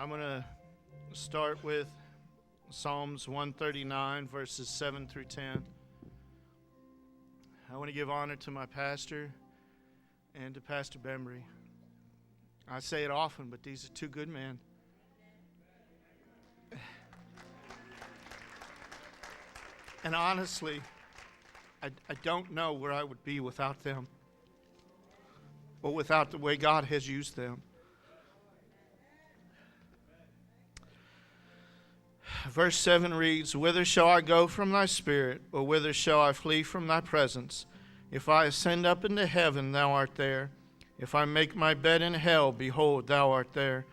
I'm going to start with Psalms 139, verses 7 through 10. I want to give honor to my pastor and to Pastor Bembry. I say it often, but these are two good men. And honestly, I don't know where I would be without them, or without the way God has used them. Verse 7 reads, "Whither shall I go from thy spirit, or whither shall I flee from thy presence? If I ascend up into heaven, thou art there. If I make my bed in hell, behold, thou art there.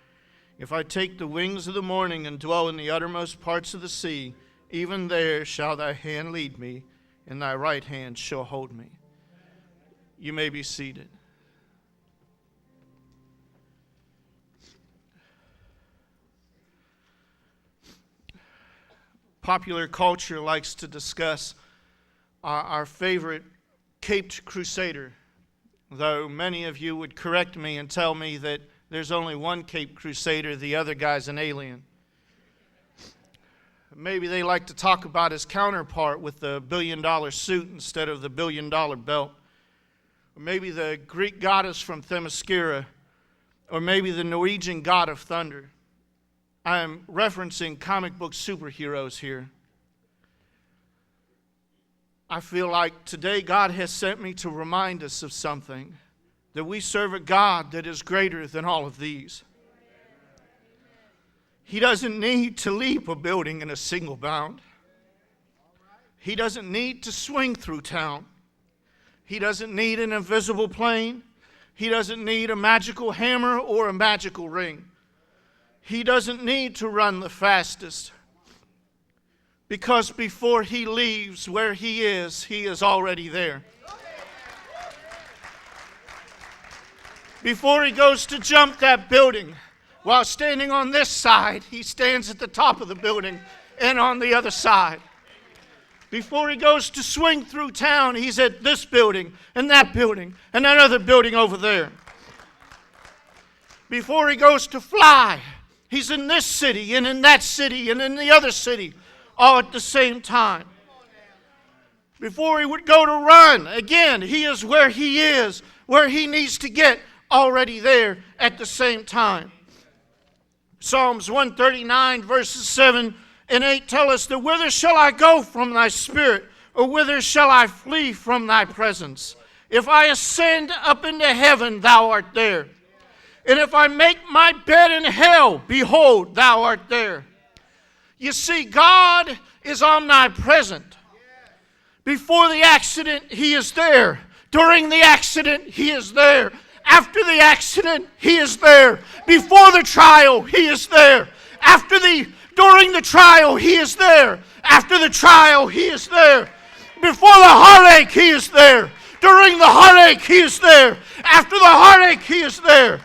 If I take the wings of the morning and dwell in the uttermost parts of the sea, even there shall thy hand lead me, and thy right hand shall hold me." You may be seated. Popular culture likes to discuss our favorite caped crusader, though many of you would correct me and tell me that there's only one caped crusader, the other guy's an alien. Maybe they like to talk about his counterpart with the $1 billion suit instead of the $1 billion belt. Or maybe the Greek goddess from Themyscira, or maybe the Norwegian god of thunder. I am referencing comic book superheroes here. I feel like today God has sent me to remind us of something, that we serve a God that is greater than all of these. He doesn't need to leap a building in a single bound. He doesn't need to swing through town. He doesn't need an invisible plane. He doesn't need a magical hammer or a magical ring. He doesn't need to run the fastest, because before he leaves where he is already there. Before he goes to jump that building, while standing on this side, he stands at the top of the building and on the other side. Before he goes to swing through town, he's at this building and that other building over there. Before he goes to fly, he's in this city and in that city and in the other city all at the same time. Before he would go to run, again, he is where he needs to get, already there at the same time. Psalms 139 verses 7 and 8 tell us that whither shall I go from thy spirit, or whither shall I flee from thy presence? If I ascend up into heaven, thou art there. And if I make my bed in hell, behold, thou art there. You see, God is omnipresent. Before the accident, he is there. During the accident, he is there. After the accident, he is there. Before the trial, he is there. During the trial, he is there. After the trial, he is there. Before the heartache, he is there. During the heartache, he is there. After the heartache, he is there.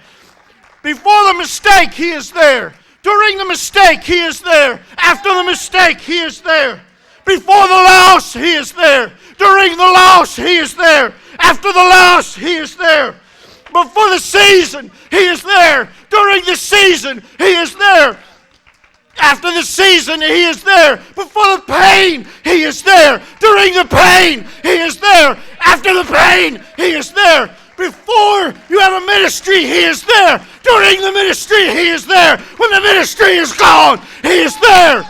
Before the mistake, he is there. During the mistake, he is there. After the mistake, he is there. Before the loss, he is there. During the loss, he is there. After the loss, he is there. Before the season, he is there. During the season, he is there. After the season, he is there. Before the pain, he is there. During the pain, he is there. After the pain, he is there. Before you have a ministry, he is there. During the ministry, he is there. When the ministry is gone, he is there.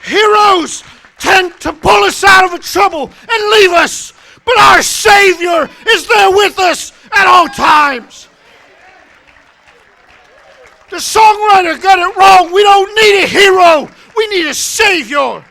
Heroes tend to pull us out of a trouble and leave us, but our Savior is there with us at all times. The songwriter got it wrong. We don't need a hero. We need a Savior.